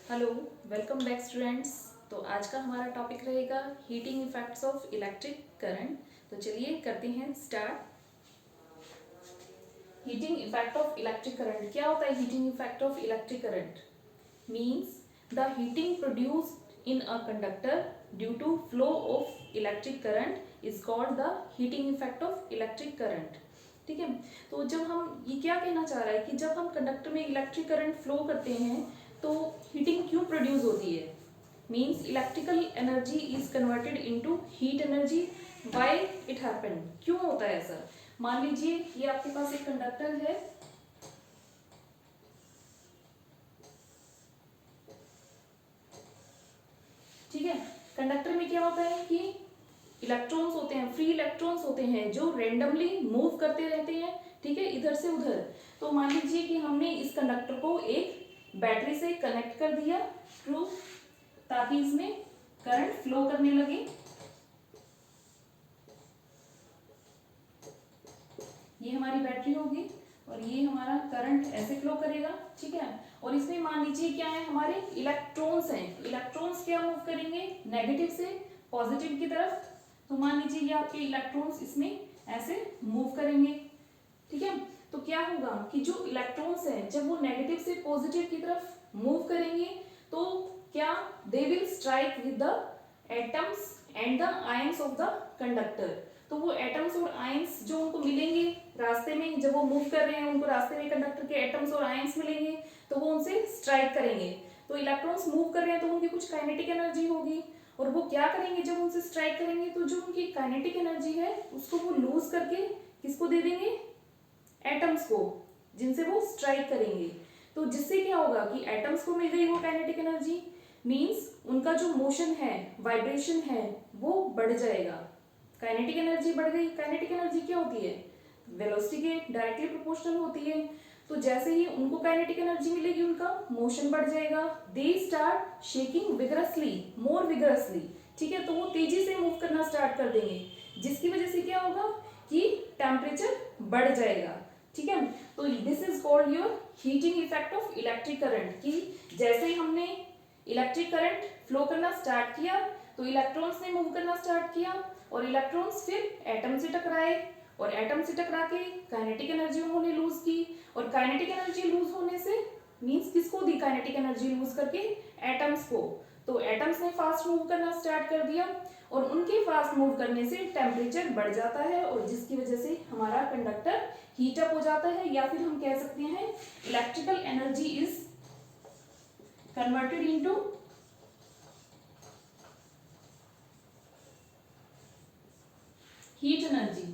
Hello, welcome back students. तो आज का हमारा टॉपिक रहेगा heating effects of electric current. तो चलिए करते हैं start. Heating effect of electric current क्या होता है? Heating effect of electric current means the heating produced in a conductor due to flow of electric current is called the heating effect of electric current. ठीक है, तो जब हम ये क्या कहना चाह रहा है कि जब हम कंडक्टर में इलेक्ट्रिक करंट फ्लो करते हैं तो हीटिंग क्यों प्रोड्यूस होती है? Means electrical energy is converted into heat energy. Why it happen? क्यों होता है ऐसा? मान लीजिए ये आपके पास एक कंडक्टर है, ठीक है। कंडक्टर में क्या होता है कि इलेक्ट्रॉन्स होते हैं, फ्री इलेक्ट्रॉन्स होते हैं जो रेंडमली मूव करते रहते हैं, ठीक है, इधर से उधर। तो मान लीजिए कि हमने इस कंडक्टर को एक बैटरी से कनेक्ट कर दिया थ्रू, ताकि इसमें करंट फ्लो करने लगे। ये हमारी बैटरी होगी और ये हमारा करंट ऐसे फ्लो करेगा, ठीक है। और इसमें मान लीजिए क्या है, हमारे इलेक्ट्रॉन्स हैं। इलेक्ट्रॉन्स क्या मूव करेंगे? नेगेटिव से पॉजिटिव की तरफ। तो मान लीजिए ये आपके इलेक्ट्रॉन्स इसमें ऐसे मूव करेंगे, ठीक है। तो क्या होगा कि जो इलेक्ट्रॉन्स हैं जब वो नेगेटिव से पॉजिटिव की तरफ मूव करेंगे तो क्या they will strike with the atoms and the ions of the conductor. तो वो एटम्स और आयंस जो उनको मिलेंगे रास्ते में, जब वो मूव कर रहे हैं उनको रास्ते में कंडक्टर के एटम्स और आयंस मिलेंगे तो वो उनसे स्ट्राइक करेंगे। तो इलेक्ट्रॉन्स मूव कर रहे हैं तो उनकी कुछ काइनेटिक एनर्जी होगी, और वो क्या करेंगे जब उनसे स्ट्राइक करेंगे तो जो उनकी काइनेटिक एनर्जी है उसको वो लूज करके किसको दे देंगे? एटम्स को, जिनसे वो स्ट्राइक करेंगे। तो जिससे क्या होगा कि एटम्स को मिल गई वो काइनेटिक एनर्जी, मींस उनका जो मोशन है, वाइब्रेशन है, वो बढ़ जाएगा। काइनेटिक एनर्जी बढ़ गई। काइनेटिक एनर्जी क्या होती है? वेलोसिटी के डायरेक्टली प्रोपोर्शनल होती है। तो जैसे ही उनको काइनेटिक एनर्जी मिलेगी उनका मोशन बढ़ जाएगा। They start shaking vigorously, more vigorously, ठीक है। तो वो तेजी से मूव करना स्टार्ट कर देंगे, जिसकी वजह से क्या होगा कि टेम्परेचर बढ़ जाएगा, ठीक है। तो this is called your heating effect of electric current. कि जैसे ही हमने इलेक्ट्रिक करंट फ्लो करना स्टार्ट किया तो इलेक्ट्रॉन्स ने मूव करना स्टार्ट किया, और इलेक्ट्रॉन्स फिर एटम से टकराए, और एटम से टकरा के काइनेटिक एनर्जी उन्होंने लूज की। और काइनेटिक एनर्जी लूज होने से मींस किसको दी काइनेटिक एनर्जी लूज करके? एटम्स को। तो एटम्स ने फास्ट मूव करना स्टार्ट कर दिया, और उनके फास्ट मूव करने से टेम्परेचर बढ़ जाता है, और जिसकी वजह से हमारा कंडक्टर हीट अप हो जाता है, या फिर हम कह सकते हैं electrical energy is converted into heat energy.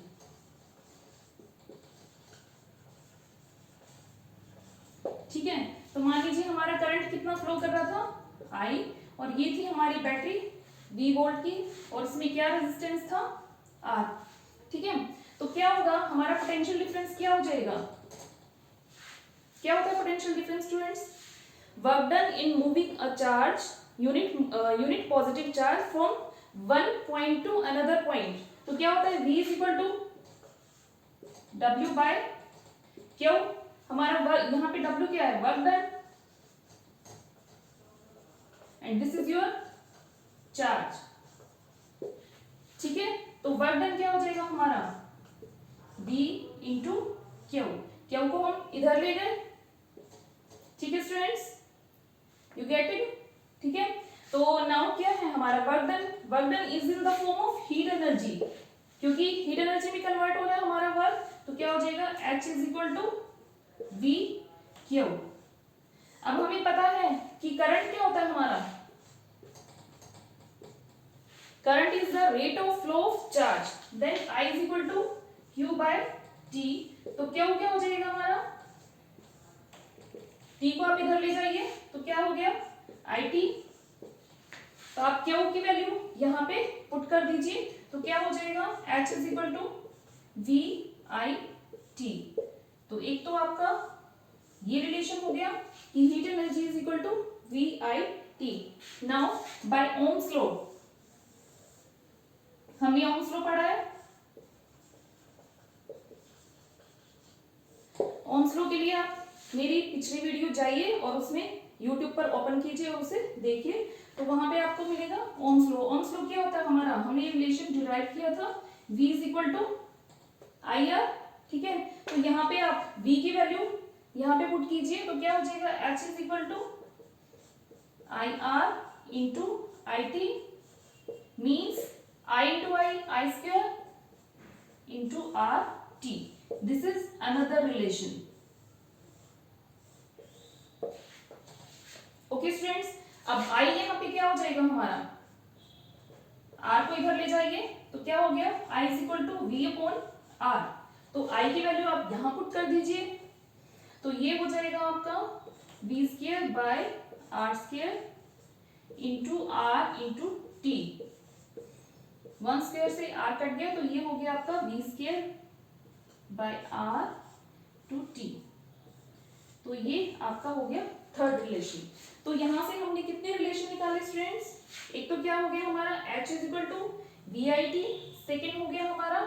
ठीक है, तो मान लीजिए हमारा करंट कितना फ्लो कर रहा था? आई, और ये थी हमारी बैटरी V वोल्ट की, और इसमें क्या रेजिस्टेंस था? R, ठीक है। तो क्या होगा, हमारा पोटेंशियल डिफरेंस क्या हो जाएगा? क्या होता है potential difference students? Work done in moving a charge unit positive charge from one point to another point. तो क्या होता है? V is equal to W by Q। हमारा वर्क, यहाँ पे W क्या है? Work done, and this is your charge, ठीक है। तो वर्क डन क्या हो जाएगा हमारा? V into Q। Q को हम इधर ले गए, ठीक है स्टूडेंट्स, यू गेट इट, ठीक है। तो नाउ क्या है हमारा work done? Work done is in the form of heat energy, क्योंकि हीट एनर्जी में कन्वर्ट हो रहा है हमारा वर्क। तो क्या हो जाएगा? H is equal to V Q। अब हमें पता है कि करंट क्या होता है हमारा? Current is the rate of flow of charge, then I is equal to Q by T। तो Q क्या हो जाएगा हमारा? T को आप इधर ले जाइए तो क्या हो गया? IT। तो आप Q की वैल्यू यहाँ पे पुट कर दीजिए, तो क्या हो जाएगा? H is equal to VIT। तो एक तो आपका ये रिलेशन हो गया कि heat energy is equal to VIT। Now by Ohm's law, हमने ओम्स लॉ पढ़ा है। ओम्स लॉ के लिए आप मेरी पिछली वीडियो जाइए और उसमें यूट्यूब पर ओपन कीजिए और उसे देखिए, तो वहां पे आपको मिलेगा ओम्स लॉ। ओम्स लॉ क्या होता है हमारा, हमने रिलेशन डिराइव किया था V is equal to I R, ठीक है। तो यहाँ पे आप V की वैल्यू यहाँ पे पुट कीजिए, तो क्या हो जाएगा, H is equal to I R into I T, means I into I square into R T. This is another relation. Okay students, अब I यहाँ पे क्या हो जाएगा हमारा, R को इधर ले जाइए तो क्या हो गया, I is equal to V upon R। तो I की वैल्यू आप यहाँ पुट कर दीजिए, तो ये हो जाएगा आपका V square by R square into R into T. 1 square से R कट गया, तो ये हो गया आपका V square by R to T. तो ये आपका हो गया थर्ड रिलेशन। तो यहां से हमने कितने रिलेशन निकाले स्टूडेंट्स, एक तो क्या हो गया हमारा H is equal to V I T, second हो गया हमारा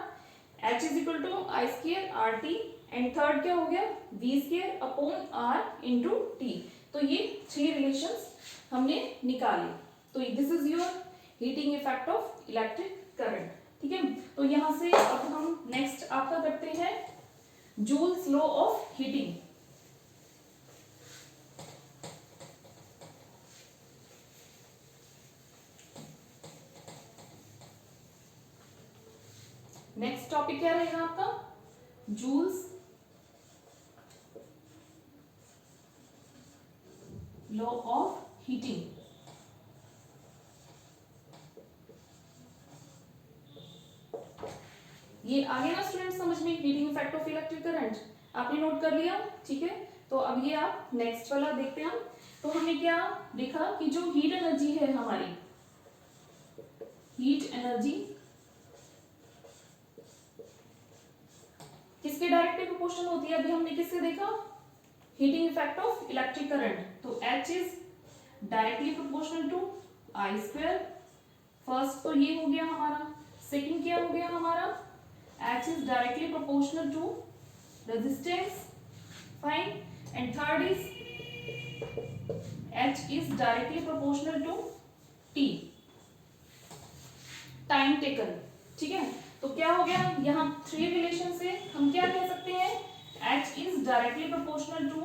H is equal to I square R T, and third क्या हो गया V square upon R into T. तो ये 3 रिलेशंस हमने निकाले। तो this is your heating effect of electric current, ठीक है। तो यहां से अब हम नेक्स्ट आपका करते हैं joules law of heating. Next topic क्या रहेगा आपका, जूल्स लॉ ऑफ हीटिंग। ये आ गया ना स्टूडेंट समझ में, heating effect of electric current आपने नोट कर लिया, ठीक है। तो अब ये आप नेक्स्ट वाला देखते हैं। तो हमने क्या देखा कि जो हीट एनर्जी है हमारी, हीट एनर्जी किसके डायरेक्टली प्रोपोर्शनल होती है, अभी हमने किससे देखा, heating effect of electric current. तो H is directly proportional to I square. First तो ये हो गया हमारा, सेकंड क्या हो गया हमारा, H is directly proportional to resistance, fine, and third is H is directly proportional to T, time taken, ठीक है। तो क्या हो गया, यहाँ 3 रिलेशन से हम क्या कह सकते हैं, H is directly proportional to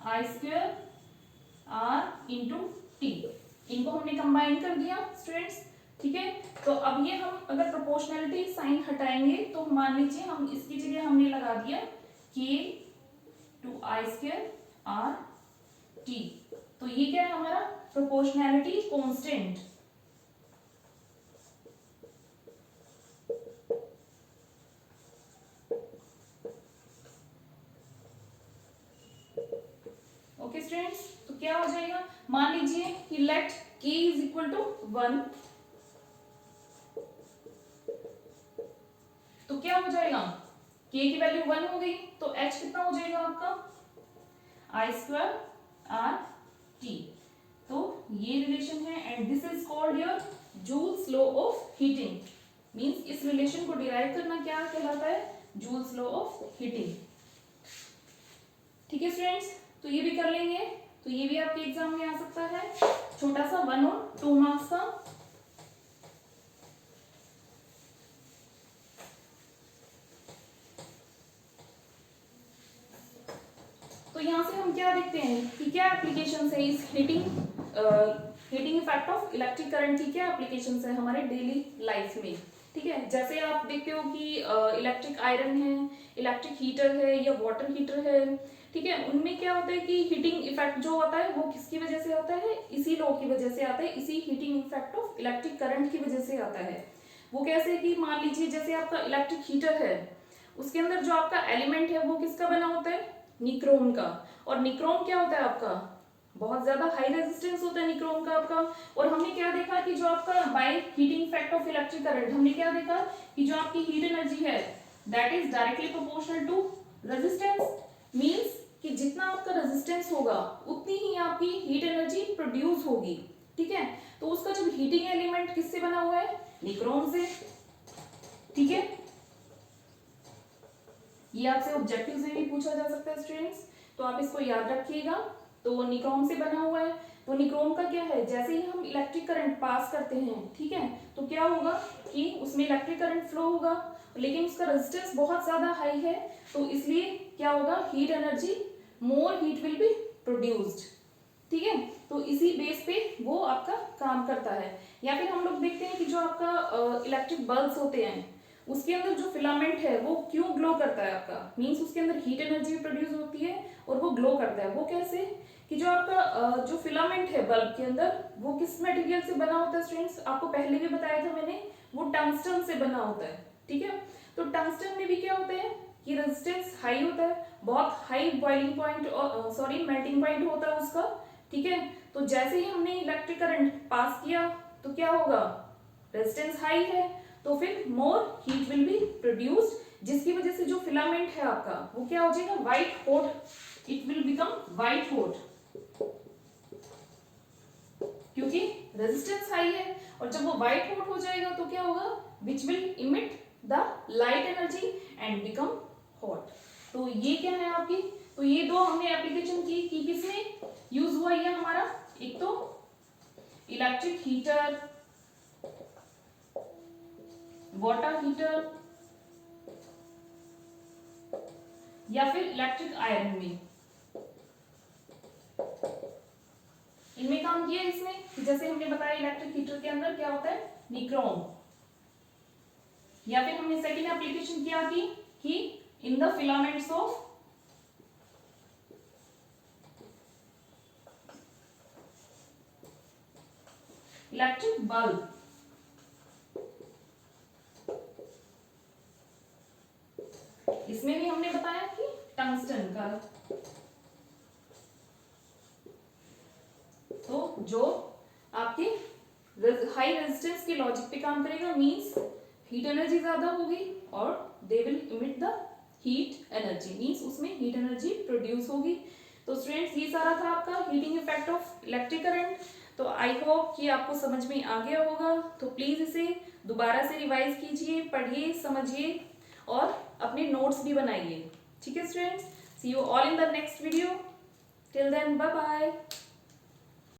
I square R into T। इनको हमने कंबाइन कर दिया स्टूडेंट्स, ठीक है। तो अब ये हम अगर प्रोपोर्शनलिटी साइन हटाएंगे तो मान लीजिए हम इसकी जगह हमने लगा दिया K to I square R T. तो ये क्या है हमारा प्रोपोर्शनैलिटी कांस्टेंट। ओके स्टूडेंट्स, तो क्या हो जाएगा, मान लीजिए कि let K is equal to 1, तो क्या हो जाएगा, K की वैल्यू 1 हो गई, तो H कितना हो जाएगा आपका, आई स्क्वायर आर टी। तो ये रिलेशन है, and this is called your joules law of heating. Means इस रिलेशन को डिराइव करना क्या कहलाता है, जूल्स लॉ ऑफ हीटिंग, ठीक है स्टूडेंट्स। तो ये भी कर लेंगे, तो ये भी आपके एग्जाम में आ सकता है, छोटा सा 1 और 2 मार्क्स का। तो यहां से हम क्या देखते हैं कि क्या एप्लीकेशंस है इस heating effect of electric current की, क्या एप्लीकेशंस है हमारे डेली लाइफ में, ठीक है। जैसे आप देखते हो कि इलेक्ट्रिक आयरन है, इलेक्ट्रिक हीटर है या वाटर हीटर है, ठीक है। उनमें क्या होता है कि हीटिंग इफेक्ट जो होता है वो किसकी वजह से आता है, इसी लॉ की वजह से आता है, इसी heating effect of electric current की वजह से आता है। वो कैसे कि मान लीजिए जैसे आपका इलेक्ट्रिक हीटर है, उसके अंदर जो आपका एलिमेंट है वो किसका बना होता है, निक्रोम का। और निक्रोम क्या होता है आपका, बहुत ज्यादा हाई रेजिस्टेंस होता है निक्रोम का आपका। और हमने क्या देखा कि जो आपका by heating effect of electric current, हमने क्या देखा कि जो आपकी हीट एनर्जी है that is directly proportional to resistance. Means कि जितना आपका रेजिस्टेंस होगा उतनी ही आपकी हीट एनर्जी प्रोड्यूस होगी, ठीक है। तो उसका जो हीटिंग एलिमेंट किससे बना हुआ है, निक्रोम से, ठीक है। ये आपसे ऑब्जेक्टिव से भी पूछा जा सकता है स्टूडेंट्स, तो आप इसको याद रखिएगा, तो निक्रोम से बना हुआ है। तो निक्रोम का क्या है, जैसे ही हम इलेक्ट्रिक करंट पास करते हैं, ठीक है, तो क्या होगा कि उसमें इलेक्ट्रिक करंट फ्लो होगा, लेकिन उसका रेजिस्टेंस बहुत ज्यादा हाई है, तो इसलिए क्या होगा, heat energy, more heat will be produced, ठीक है। तो इसी बेस पे वो आपका काम करता है। या फिर हम लोग देखते हैं कि जो आपका इलेक्ट्रिक बल्ब्स होते हैं उसके अंदर जो फिलामेंट है वो क्यों ग्लो करता है आपका, मीन्स उसके अंदर हीट एनर्जी प्रोड्यूस होती है और वो ग्लो करता है। वो कैसे, कि जो आपका जो फिलामेंट है बल्ब के अंदर वो किस मटेरियल से बना होता है स्टूडेंट्स, आपको पहले भी बताया था मैंने, वो टंगस्टन से बना होता है, ठीक है। तो टंगस्टन में भी क्या होता है कि रेजिस्टेंस हाई होता है, बहुत high boiling point, sorry melting point होता है उसका, ठीक है। तो जैसे ही हमने इलेक्ट्रिक करंट पास किया तो क्या होगा, रेजिस्टेंस हाई है, तो फिर more heat will be produced, जिसकी वजह से जो फिलामेंट है आपका वो क्या हो जाएगा, white hot, it will become white hot, क्योंकि रेजिस्टेंस हाई है। और जब वो व्हाइट हॉट हो जाएगा तो क्या होगा, which will emit the light energy and become hot. तो ये क्या है आपकी, तो ये दो हमने एप्लीकेशन की कि किसमें यूज हुआ ये हमारा, एक तो इलेक्ट्रिक हीटर, वाटर हीटर, या फिर इलेक्ट्रिक आयरन में, इनमें काम किया इसमें कि जैसे हमने बताया इलेक्ट्रिक हीटर के अंदर क्या होता है, निक्रोम। या फिर हमने सेकेंड एप्लीकेशन क्या की कि in the filaments of electric bulb, इसमें भी हमने बताया कि टंगस्टन का, तो जो आपके हाई रेजिस्टेंस के लॉजिक पे काम करेगा, मींस हीट एनर्जी ज्यादा होगी और they will emit the heat energy, means उसमें हीट एनर्जी प्रोड्यूस होगी। तो स्टूडेंट्स ये सारा था आपका heating effect of electric current. तो आई होप कि आपको समझ में आ गया होगा। तो प्लीज इसे दोबारा से रिवाइज कीजिए, पढ़िए, समझिए और अपने नोट्स भी बनाइए, ठीक है students. See you all in the next video, till then bye bye.